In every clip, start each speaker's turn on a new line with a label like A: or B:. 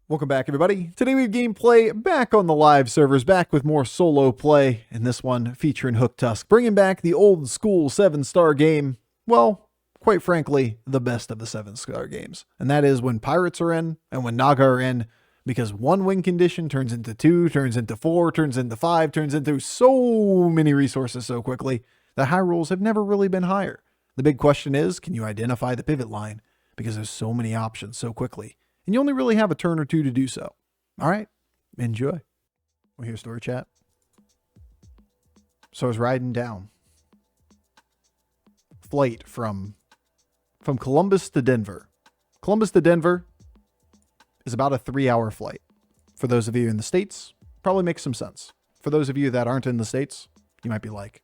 A: Welcome back, everybody. Today we have gameplay back on the live servers, back with more solo play, and this one featuring Hooktusk, bringing back the old school 7-star game. Well, quite frankly, the best of the 7-star games. And that is when pirates are in and when Naga are in, because one win condition turns into 2, turns into 4, turns into 5, turns into so many resources so quickly that high rolls have never really been higher. The big question is, can you identify the pivot line? Because there's so many options so quickly. And you only really have a turn or two to do so. All right, enjoy. We'll hear story chat. So I was riding down. Flight from Columbus to Denver. Columbus to Denver is about a 3-hour flight. For those of you in the States, probably makes some sense. For those of you that aren't in the States, you might be like,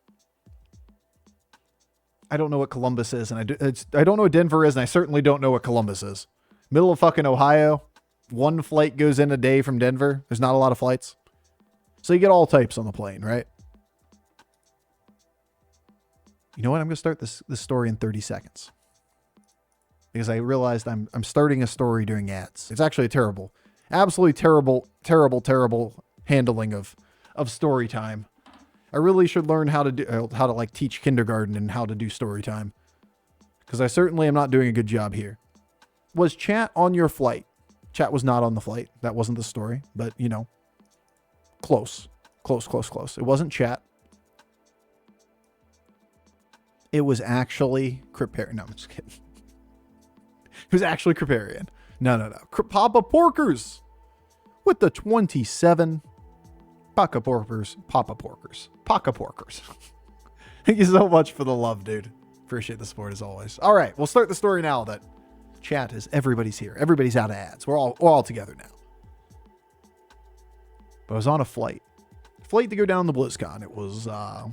A: I don't know what Columbus is, and I don't know what Denver is, and I certainly don't know what Columbus is. Middle of fucking Ohio. One flight goes in a day from Denver. There's not a lot of flights. So you get all types on the plane, right? You know what? I'm going to start this story in 30 seconds. Because I realized I'm starting a story during ads. It's actually terrible. Absolutely terrible handling of story time. I really should learn how to like teach kindergarten and how to do story time. Because I certainly am not doing a good job here. Was chat on your flight? Chat was not on the flight. That wasn't the story, but you know, close. It wasn't chat. It was actually Kripparrian. No, I'm just kidding. It was actually Kripparrian. No. Papa Porkers with the 27. Papa Porkers. Thank you so much for the love, dude. Appreciate the support as always. All right, we'll start the story now that chat is everybody's here. Everybody's out of ads. We're all together now. But I was on a flight to go down to BlizzCon. It was,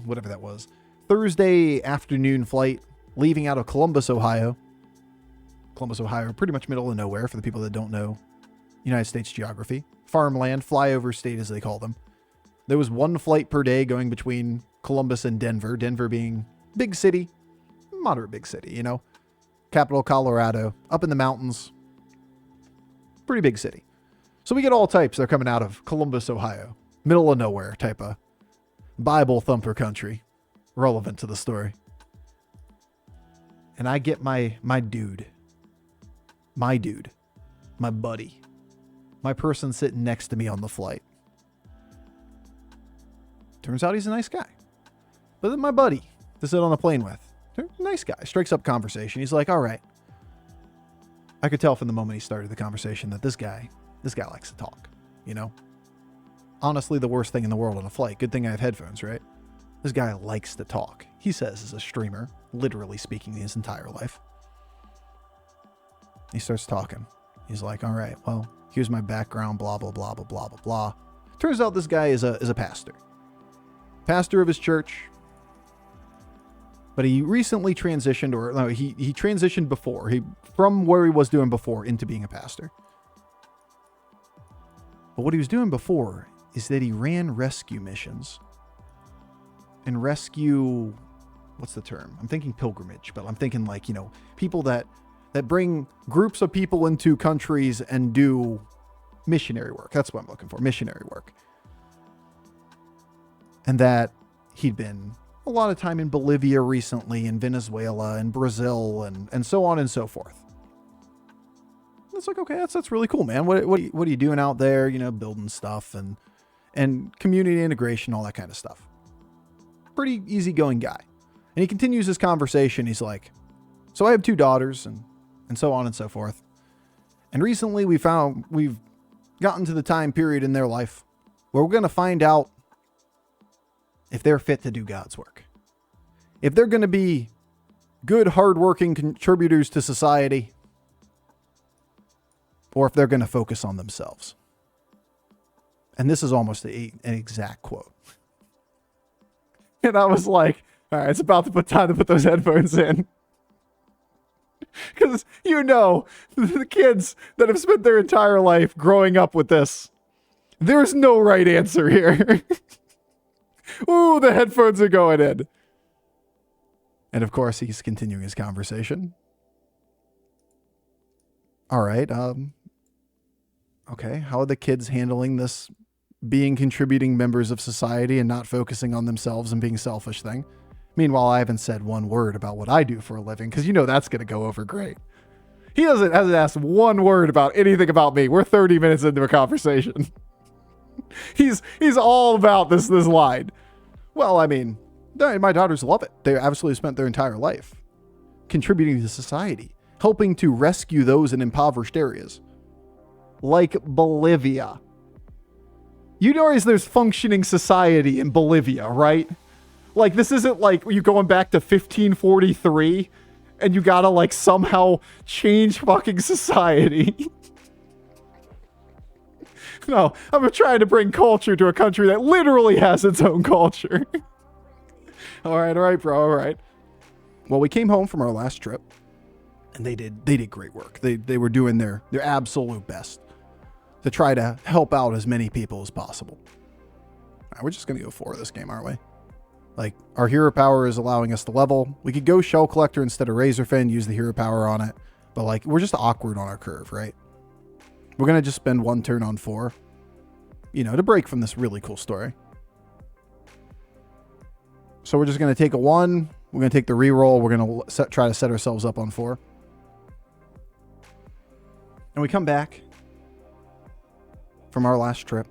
A: whatever that was. Thursday afternoon flight, leaving out of Columbus, Ohio. Pretty much middle of nowhere for the people that don't know United States geography. Farmland, flyover state as they call them. There was one flight per day going between Columbus and Denver. Denver being big city, moderate big city, you know. Capital, Colorado, up in the mountains. Pretty big city. So we get all types that are coming out of Columbus, Ohio. Middle of nowhere type of Bible thumper country. Relevant to the story. And I get my dude. My buddy. My person sitting next to me on the flight. Turns out he's a nice guy. But then my buddy to sit on the plane with. Nice guy. Strikes up conversation. He's like, all right. I could tell from the moment he started the conversation that this guy likes to talk, you know? Honestly, the worst thing in the world on a flight. Good thing I have headphones, right? This guy likes to talk. He says as a streamer, literally speaking his entire life. He starts talking. He's like, all right, well, here's my background, blah, blah, blah, blah, blah, blah, blah. Turns out this guy is a pastor. Pastor of his church. But he recently transitioned, or no, he transitioned before. From where he was doing before into being a pastor. But what he was doing before is that he ran rescue missions. And rescue, what's the term? I'm thinking pilgrimage, but I'm thinking like, you know, people that bring groups of people into countries and do missionary work. That's what I'm looking for, missionary work. And that he'd been a lot of time in Bolivia recently, in Venezuela and Brazil and so on and so forth. It's like, okay, that's really cool, man. What are you doing out there? You know, building stuff and community integration, all that kind of stuff. Pretty easygoing guy. And he continues his conversation. He's like, so I have 2 daughters and so on and so forth. And recently we've gotten to the time period in their life where we're going to find out if they're fit to do God's work. If they're going to be good, hardworking contributors to society, or if they're going to focus on themselves. And this is almost an exact quote. And I was like, all right, it's about time to put those headphones in. Because, you know, the kids that have spent their entire life growing up with this, there's no right answer here. Ooh, the headphones are going in. And of course, he's continuing his conversation. All right. okay, how are the kids handling this being contributing members of society and not focusing on themselves and being selfish thing? Meanwhile, I haven't said one word about what I do for a living, because you know that's going to go over great. He hasn't asked one word about anything about me. We're 30 minutes into a conversation. He's all about this line. Well, I mean, my daughters love it. They absolutely spent their entire life contributing to society, helping to rescue those in impoverished areas. Like Bolivia. You know there's functioning society in Bolivia, right? Like, this isn't like you going back to 1543 and you gotta, like, somehow change fucking society. No, I'm trying to bring culture to a country that literally has its own culture. All right, bro, all right. Well, we came home from our last trip, and they did great work. They were doing their absolute best to try to help out as many people as possible. All right, we're just going to go for this game, aren't we? Like, our hero power is allowing us to level. We could go Shell Collector instead of Razorfin, use the hero power on it. But, like, we're just awkward on our curve, right? We're going to just spend one turn on 4, you know, to break from this really cool story. So we're just going to take a 1. We're going to take the reroll. We're going to try to set ourselves up on 4. And we come back from our last trip,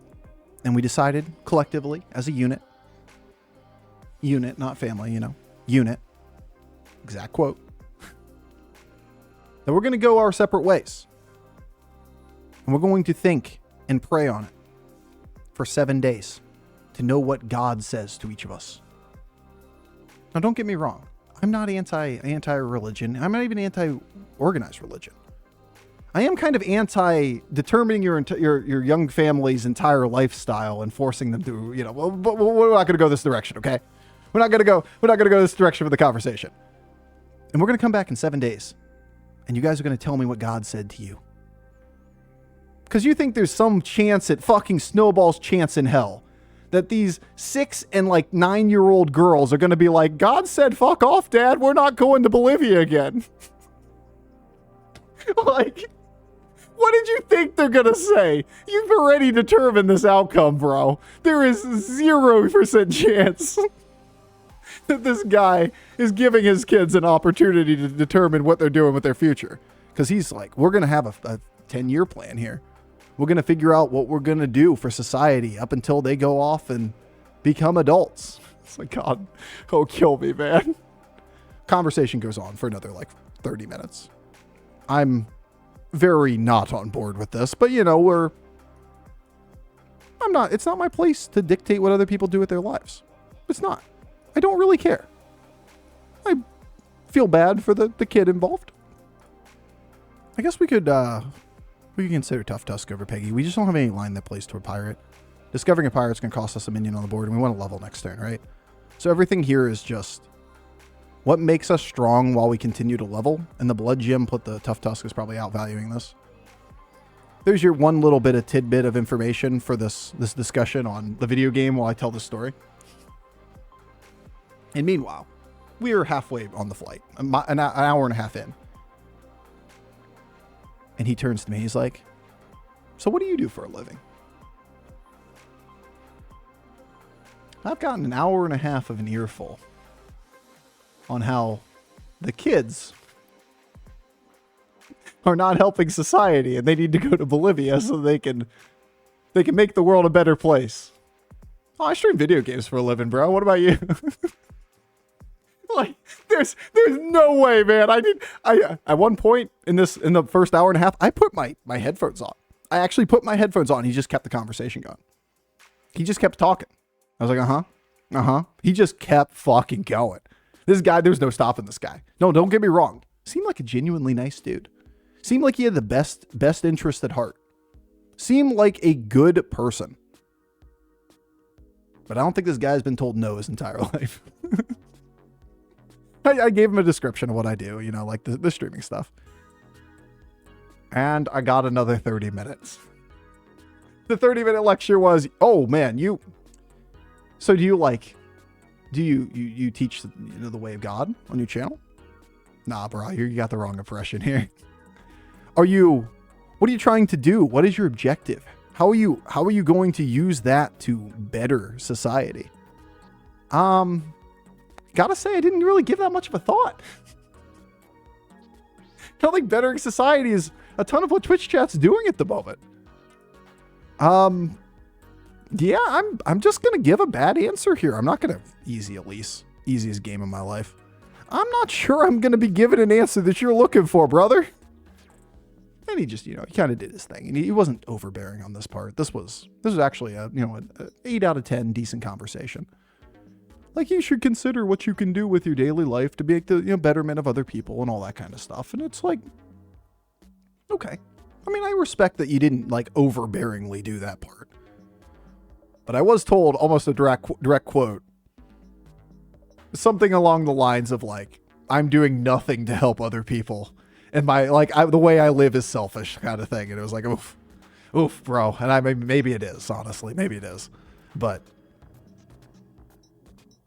A: and we decided collectively as a unit, not family, you know, unit, exact quote, that we're going to go our separate ways. And we're going to think and pray on it for 7 days to know what God says to each of us. Now, don't get me wrong. I'm not anti-religion. I'm not even anti-organized religion. I am kind of anti-determining your young family's entire lifestyle and forcing them to, you know, well, but we're not going to go this direction, okay? We're not going to go this direction for the conversation. And we're going to come back in 7 days. And you guys are going to tell me what God said to you. Because you think there's some chance at fucking snowball's chance in hell that these 6 and 9-year-old girls are going to be like, God said, fuck off, Dad. We're not going to Bolivia again. Like, what did you think they're going to say? You've already determined this outcome, bro. There is 0% chance that this guy is giving his kids an opportunity to determine what they're doing with their future. Because he's like, we're going to have a 10-year plan here. We're going to figure out what we're going to do for society up until they go off and become adults. It's like, God, oh, kill me, man. Conversation goes on for another 30 minutes. I'm very not on board with this, but you know, it's not my place to dictate what other people do with their lives. It's not. I don't really care. I feel bad for the kid involved. I guess we could consider Tough Tusk over Peggy. We just don't have any line that plays toward Pirate. Discovering a Pirate's going to cost us a minion on the board, and we want to level next turn, right? So everything here is just what makes us strong while we continue to level, and the Blood Gem put the Tough Tusk is probably outvaluing this. There's your one little bit of tidbit of information for this discussion on the video game while I tell this story. And meanwhile, we are halfway on the flight, an hour and a half in. And he turns to me, he's like, so what do you do for a living? I've gotten an hour and a half of an earful on how the kids are not helping society and they need to go to Bolivia so they can make the world a better place. Oh, I stream video games for a living, bro. What about you? Like, there's no way, man. I at one point in the first hour and a half, I put my headphones on. I actually put my headphones on. He just kept the conversation going. He just kept talking. I was like, uh-huh. He just kept fucking going. This guy, there's no stopping this guy. No, don't get me wrong. Seemed like a genuinely nice dude. Seemed like he had the best interest at heart. Seemed like a good person. But I don't think this guy's been told no his entire life. I gave him a description of what I do, you know, like the streaming stuff. And I got another 30 minutes. The 30-minute lecture was, oh man, so do you teach the way of God on your channel? Nah, bro, you got the wrong impression here. Are you What are you trying to do? What is your objective? How are you going to use that to better society? Gotta say, I didn't really give that much of a thought. I don't think bettering society is a ton of what Twitch chat's doing at the moment. Yeah, I'm just gonna give a bad answer here. I'm not gonna easiest game of my life. I'm not sure I'm gonna be given an answer that you're looking for, brother. And he just, he kind of did his thing, and he wasn't overbearing on this part. This was actually a 8 out of 10 decent conversation. Like, you should consider what you can do with your daily life to make the betterment of other people and all that kind of stuff. And it's like, okay. I mean, I respect that you didn't like overbearingly do that part. But I was told almost a direct quote. Something along the lines of like, I'm doing nothing to help other people. And the way I live is selfish kind of thing. And it was like, oof, bro. And maybe it is, honestly. Maybe it is. But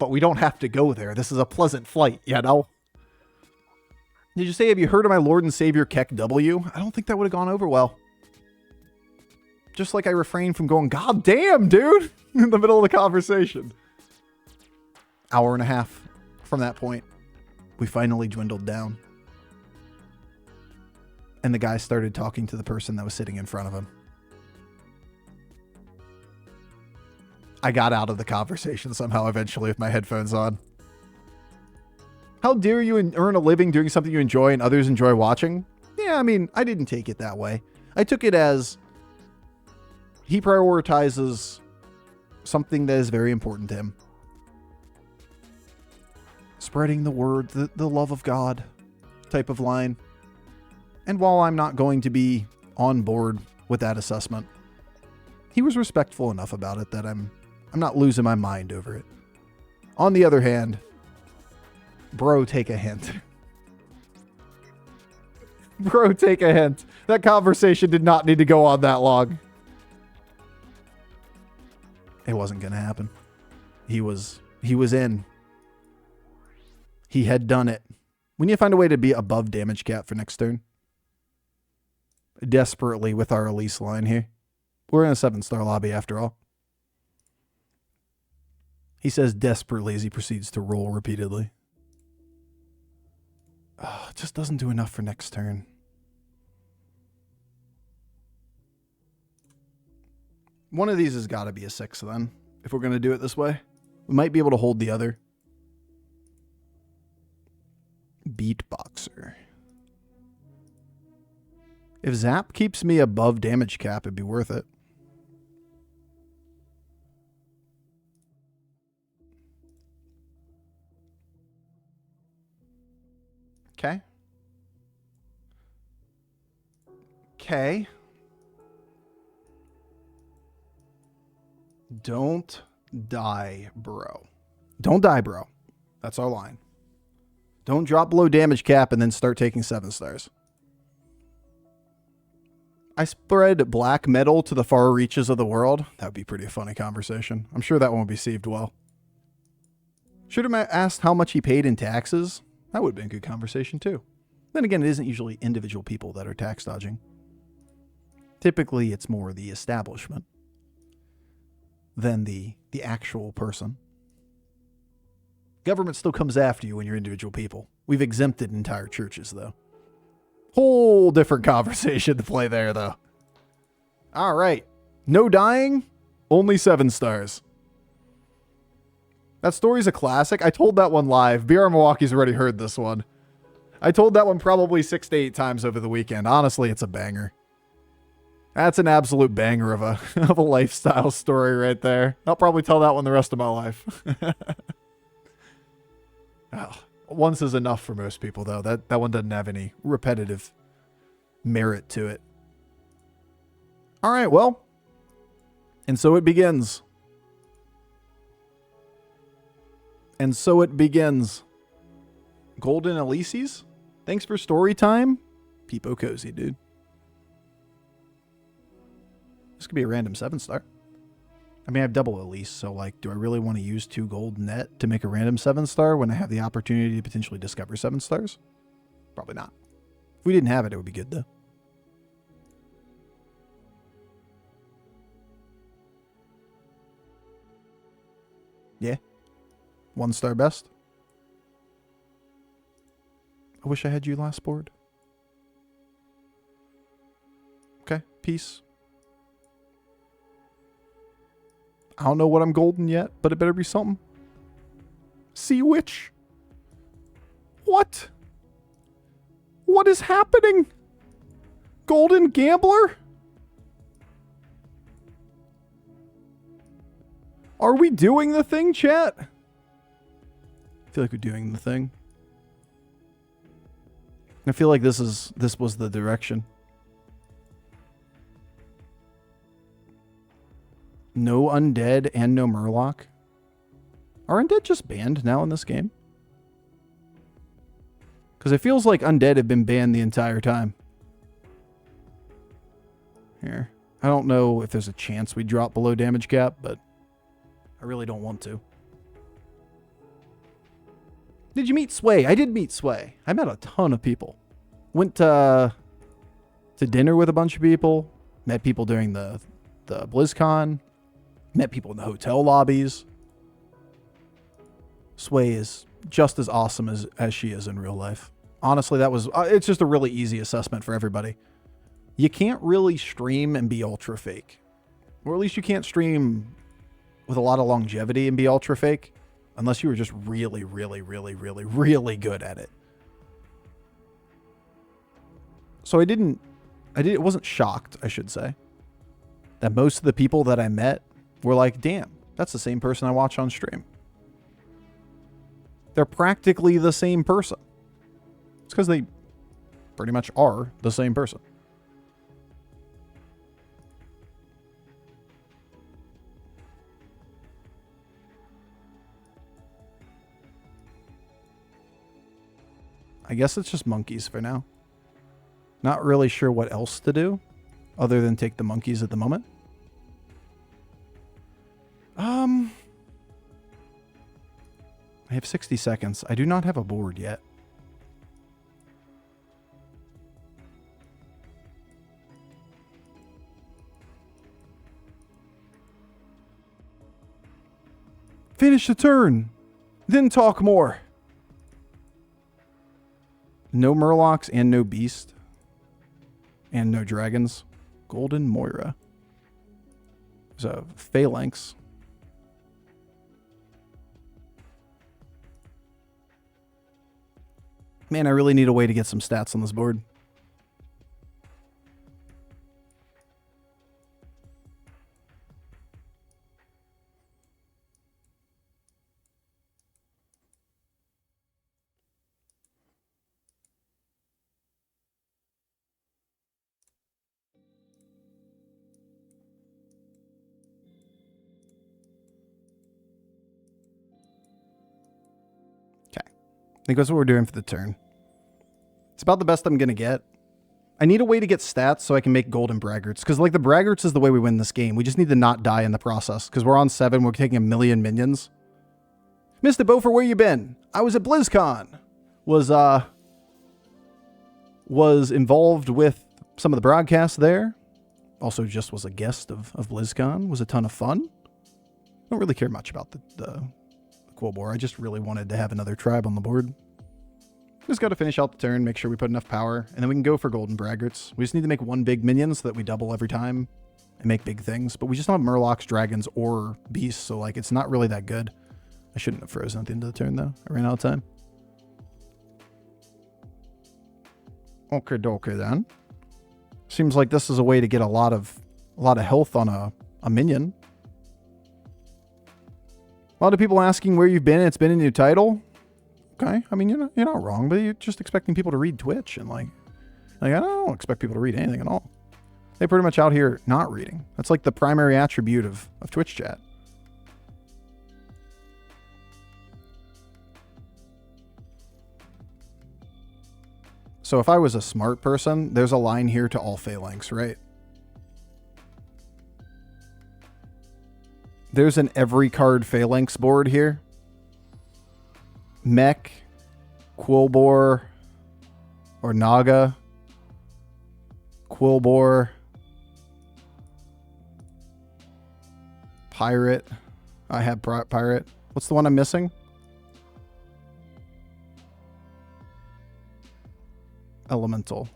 A: we don't have to go there. This is a pleasant flight, Did you say, have you heard of my Lord and Savior Keck W? I don't think that would have gone over well. Just like I refrained from going, God damn, dude, in the middle of the conversation. Hour and a half from that point, we finally dwindled down. And the guy started talking to the person that was sitting in front of him. I got out of the conversation somehow eventually with my headphones on. How dare you earn a living doing something you enjoy and others enjoy watching? Yeah, I mean, I didn't take it that way. I took it as he prioritizes something that is very important to him. Spreading the word, the love of God type of line. And while I'm not going to be on board with that assessment, he was respectful enough about it that I'm not losing my mind over it. On the other hand, bro, take a hint. Bro, take a hint. That conversation did not need to go on that long. It wasn't going to happen. He was in. He had done it. We need to find a way to be above damage cap for next turn. Desperately with our release line here. We're in a 7-star lobby after all. He says desperately as he proceeds to roll repeatedly. Oh, it just doesn't do enough for next turn. One of these has got to be a 6 then, if we're going to do it this way. We might be able to hold the other. Beatboxer. If Zap keeps me above damage cap, it'd be worth it. Okay. Okay. Don't die, bro. Don't die, bro. That's our line. Don't drop below damage cap and then start taking 7 stars. I spread black metal to the far reaches of the world. That would be pretty funny conversation. I'm sure that won't be received well. Should have asked how much he paid in taxes. That would have been a good conversation too. Then again, it isn't usually individual people that are tax dodging. Typically, it's more the establishment than the actual person. Government still comes after you when you're individual people. We've exempted entire churches, though. Whole different conversation to play there, though. All right. No dying, only 7 stars. That story's a classic. I told that one live. BR Milwaukee's already heard this one. I told that one probably 6 to 8 times over the weekend. Honestly, it's a banger. That's an absolute banger of a lifestyle story right there. I'll probably tell that one the rest of my life. Oh, once is enough for most people, though. That one doesn't have any repetitive merit to it. All right, well. And so it begins. And so it begins. Golden Elyses? Thanks for story time. Peepo Cozy, dude. This could be a random 7-star. I mean, I have double Elise, so like, do I really want to use 2 gold net to make a random 7-star when I have the opportunity to potentially discover 7 stars? Probably not. If we didn't have it, it would be good, though. Yeah. 1-star best. I wish I had you last board. Okay, peace. I don't know what I'm golden yet, but it better be something. Sea Witch. What? What is happening? Golden Gambler? Are we doing the thing, chat? I feel like we're doing the thing. I feel like this was the direction. No undead and no murloc. Are undead just banned now in this game? Because it feels like undead have been banned the entire time. Here. I don't know if there's a chance we drop below damage cap, but I really don't want to. Did you meet Sway? I did meet Sway. I met a ton of people. Went to dinner with a bunch of people. Met people during the BlizzCon. Met people in the hotel lobbies. Sway is just as awesome as she is in real life. Honestly, that was it's just a really easy assessment for everybody. You can't really stream and be ultra fake. Or at least you can't stream with a lot of longevity and be ultra fake. Unless you were just really, really, really, really, really good at it. So I wasn't shocked, I should say, that most of the people that I met were like, damn, that's the same person I watch on stream. They're practically the same person. It's because they pretty much are the same person. I guess it's just monkeys for now. Not really sure what else to do other than take the monkeys at the moment. I have 60 seconds. I do not have a board yet. Finish the turn, then talk more. No murlocs and no beast. And no dragons. Golden Moira. There's a phalanx. Man, I really need a way to get some stats on this board. Okay. I think that's what we're doing for the turn. It's about the best I'm going to get. I need a way to get stats so I can make golden braggarts. Because, like, the braggarts is the way we win this game. We just need to not die in the process. Because we're on 7. We're taking 1 million minions. Mr. Bofur, where you been? I was at BlizzCon. Was involved with some of the broadcasts there. Also just was a guest of BlizzCon. Was a ton of fun. Don't really care much about the Quillbore. I just really wanted to have another tribe on the board. Just got to finish out the turn, make sure we put enough power, and then we can go for golden braggarts. We just need to make 1 big minion so that we double every time and make big things. But we just don't have murlocs, dragons, or beasts, so like it's not really that good. I shouldn't have frozen at the end of the turn though. I ran out of time. Okay, dokie then. Seems like this is a way to get a lot of health on a minion. A lot of people asking where you've been. It's been in your title. Okay, I mean, you're not wrong, but you're just expecting people to read Twitch, and like I don't expect people to read anything at all. They're pretty much out here not reading. That's like the primary attribute of Twitch chat. So if I was a smart person, there's a line here to all phalanx, right? There's an every card phalanx board here. Mech, Quillbore, or Naga, Quillbore, Pirate. I have Pirate. What's the one I'm missing? Elemental.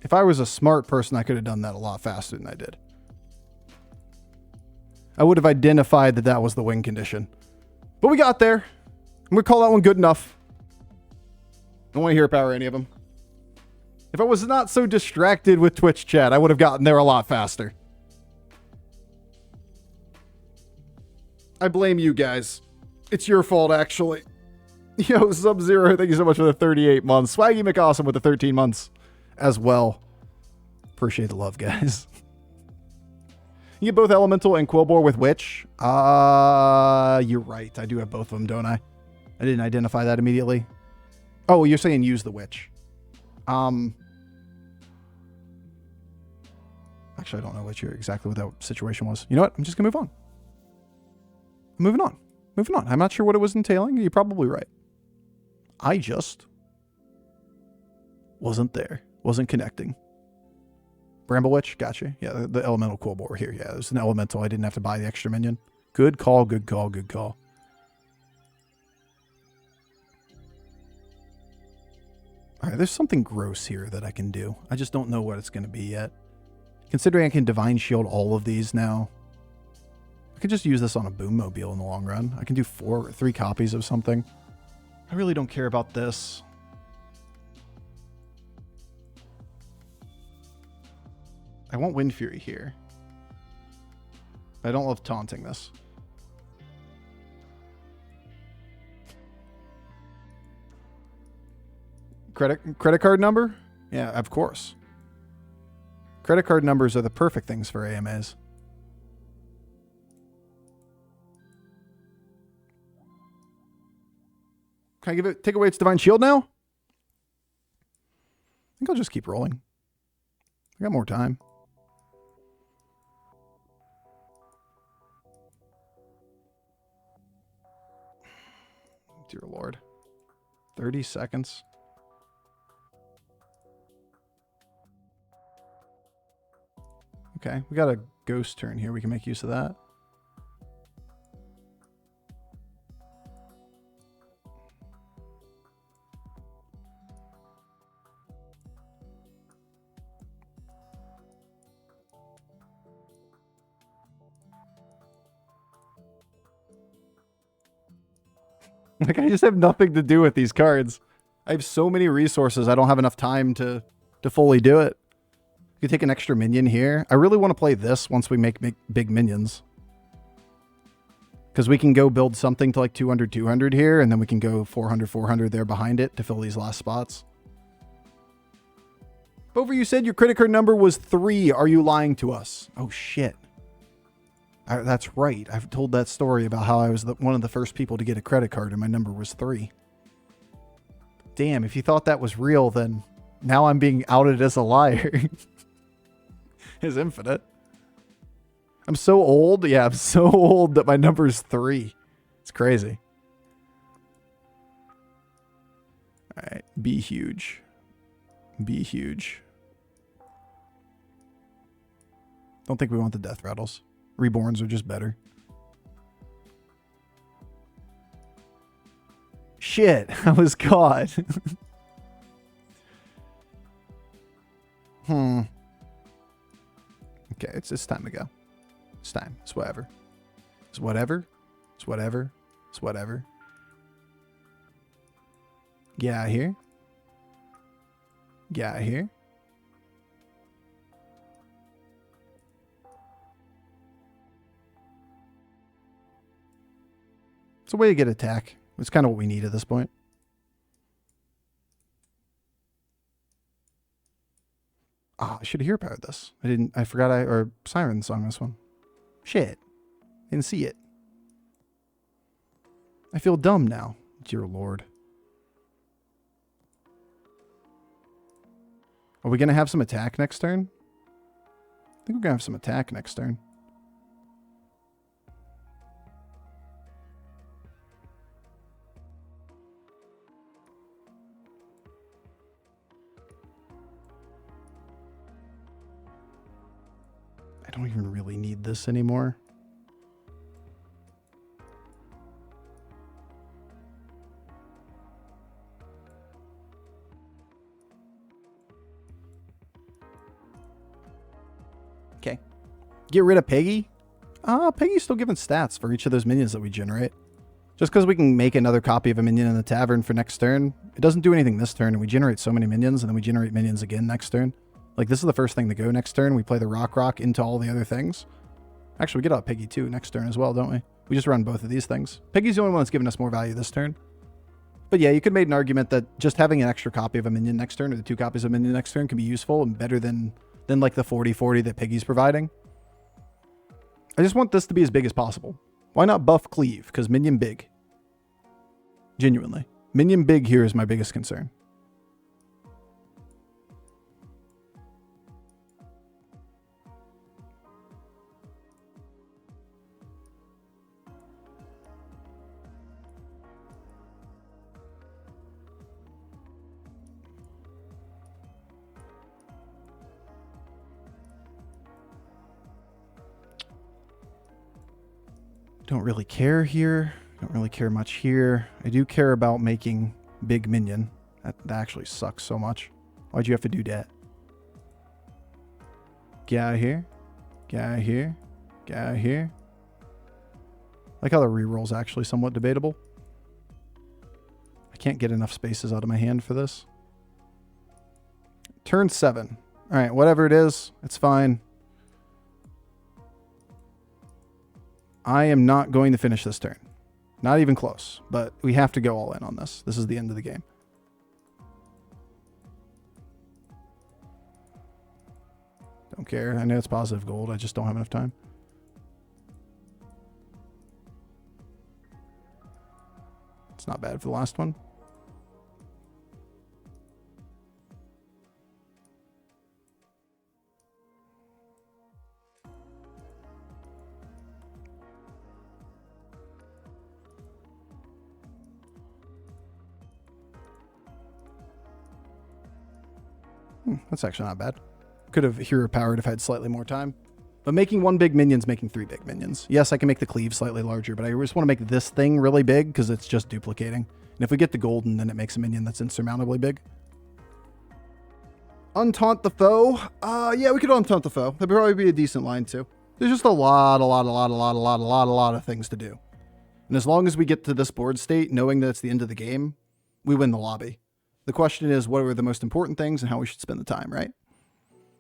A: If I was a smart person, I could have done that a lot faster than I did. I would have identified that that was the win condition. But we got there. I'm going to call that one good enough. I don't want to hear about any of them. If I was not so distracted with Twitch chat, I would have gotten there a lot faster. I blame you guys. It's your fault, actually. Yo, Sub-Zero, thank you so much for the 38 months. Swaggy McAwesome with the 13 months as well. Appreciate the love, guys. You get both Elemental and Quillbore with Witch. You're right. I do have both of them, don't I? I didn't identify that immediately. Oh, you're saying use the Witch. Actually, I don't know exactly what that situation was. You know what? I'm just going to move on. I'm moving on. Moving on. I'm not sure what it was entailing. You're probably right. I just wasn't there. Wasn't connecting. Bramble Witch, gotcha. Yeah, the elemental Quillbore here. Yeah, there's an elemental. I didn't have to buy the extra minion. Good call, good call, good call. All right, there's something gross here that I can do. I just don't know what it's going to be yet. Considering I can Divine Shield all of these now, I could just use this on a Boom Mobile in the long run. I can do 3 copies of something. I really don't care about this. I want Wind Fury here. I don't love taunting this. Credit card number? Yeah, of course. Credit card numbers are the perfect things for AMAs. Can I take away its Divine Shield now? I think I'll just keep rolling. I got more time. Dear Lord. 30 seconds. Okay, we got a ghost turn here. We can make use of that. Like, I just have nothing to do with these cards. I have so many resources, I don't have enough time to fully do it. You could take an extra minion here. I really want to play this once we make big minions. Because we can go build something to like 200, 200 here, and then we can go 400, 400 there behind it to fill these last spots. Bofur, you said your credit card number was 3. Are you lying to us? Oh, shit. That's right. I've told that story about how I was one of the first people to get a credit card and my number was 3. Damn, if you thought that was real, then now I'm being outed as a liar. It's infinite. I'm so old. Yeah, I'm so old that my number is 3. It's crazy. All right, be huge. Be huge. Don't think we want the death rattles. Reborns are just better. Shit, I was caught. Okay, it's time to go. It's time. It's whatever. It's whatever. It's whatever. It's whatever. Get out of here. Get out of here. It's a way to get attack. It's kind of what we need at this point. Ah, I should have hero powered this. I forgot or Siren song this one. Shit. Didn't see it. I feel dumb now, dear Lord. Are we going to have some attack next turn? think we're going to have some attack next turn. I don't even really need this anymore. Okay. Get rid of Peggy. Peggy's still giving stats for each of those minions that we generate. Just because we can make another copy of a minion in the tavern for next turn, it doesn't do anything this turn, and we generate so many minions, and then we generate minions again next turn. Like, this is the first thing to go next turn. We play the Rock into all the other things. Actually, we get out Piggy too next turn as well, don't we? We just run both of these things. Piggy's the only one that's giving us more value this turn. But yeah, you could make an argument that just having an extra copy of a minion next turn, or the 2 copies of a minion next turn, can be useful and better than like the 40-40 that Piggy's providing. I just want this to be as big as possible. Why not buff Cleave? Because minion big. Genuinely. Minion big here is my biggest concern. Don't really care here. Don't really care much here. I do care about making big minion. That actually sucks so much. Why'd you have to do that? Get out of here. Get out of here. Get out of here. I like how the reroll's actually somewhat debatable. I can't get enough spaces out of my hand for this. Turn 7. All right, whatever it is, it's fine. I am not going to finish this turn. Not even close, but we have to go all in on this. This is the end of the game. Don't care. I know it's positive gold. I just don't have enough time. It's not bad for the last one. That's actually not bad. Could have hero powered if I had slightly more time. But making 1 big minion's making 3 big minions. Yes, I can make the cleave slightly larger, but I just want to make this thing really big because it's just duplicating. And if we get the golden, then it makes a minion that's insurmountably big. Untaunt the foe. Yeah, we could untaunt the foe. That'd probably be a decent line too. There's just a lot of things to do. And as long as we get to this board state, knowing that it's the end of the game, we win the lobby. The question is, what are the most important things and how we should spend the time, right?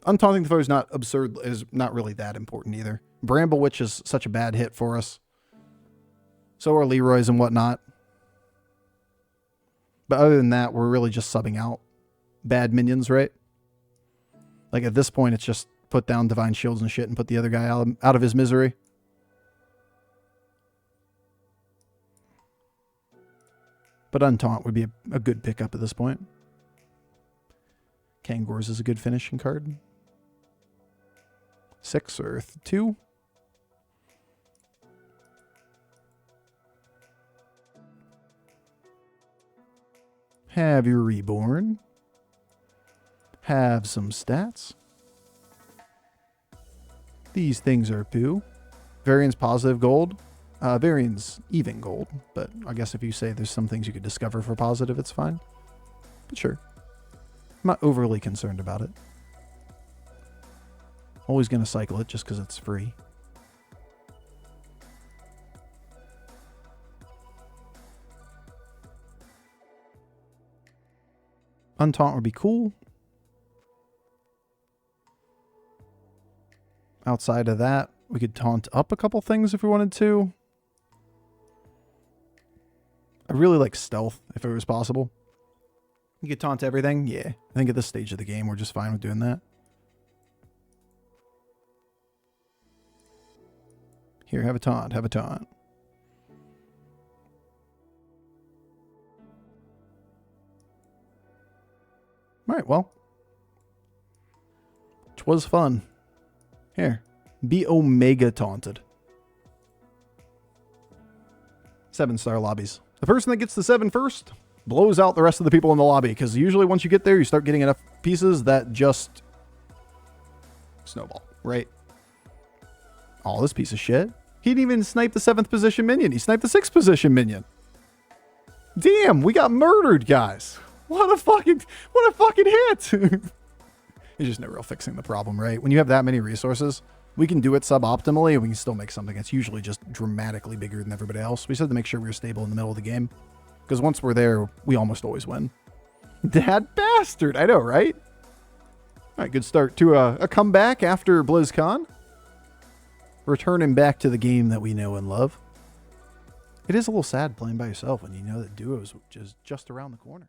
A: Untaunting the foe is not absurd, is not really that important either. Bramble Witch is such a bad hit for us. So are Leroy's and whatnot. But other than that, we're really just subbing out bad minions, right? Like at this point, it's just put down Divine Shields and shit and put the other guy out of his misery. But Untaunt would be a good pickup at this point. Kangors is a good finishing card. 6 or 2. Have your reborn. Have some stats. These things are poo. Variance positive gold. Variance even gold, but I guess if you say there's some things you could discover for positive, it's fine. But sure. I'm not overly concerned about it. Always going to cycle it just because it's free. Untaunt would be cool. Outside of that, we could taunt up a couple things if we wanted to. I really like stealth if it was possible. You could taunt everything. Yeah, I think at this stage of the game, we're just fine with doing that. Here, have a taunt, have a taunt. All right, well. Which was fun. Here. Be Omega taunted. 7-star lobbies. The person that gets the 7 first blows out the rest of the people in the lobby, because usually once you get there, you start getting enough pieces that just snowball, right? Oh, this piece of shit. He didn't even snipe the 7th position minion. He sniped the 6th position minion. Damn, we got murdered, guys. What a fucking hit. It's just no real fixing the problem, right? When you have that many resources, we can do it suboptimally, and we can still make something that's usually just dramatically bigger than everybody else. We just have to make sure we're stable in the middle of the game, because once we're there, we almost always win. That bastard. I know, right? All right, good start to a comeback after BlizzCon. Returning back to the game that we know and love. It is a little sad playing by yourself when you know that duos is just around the corner.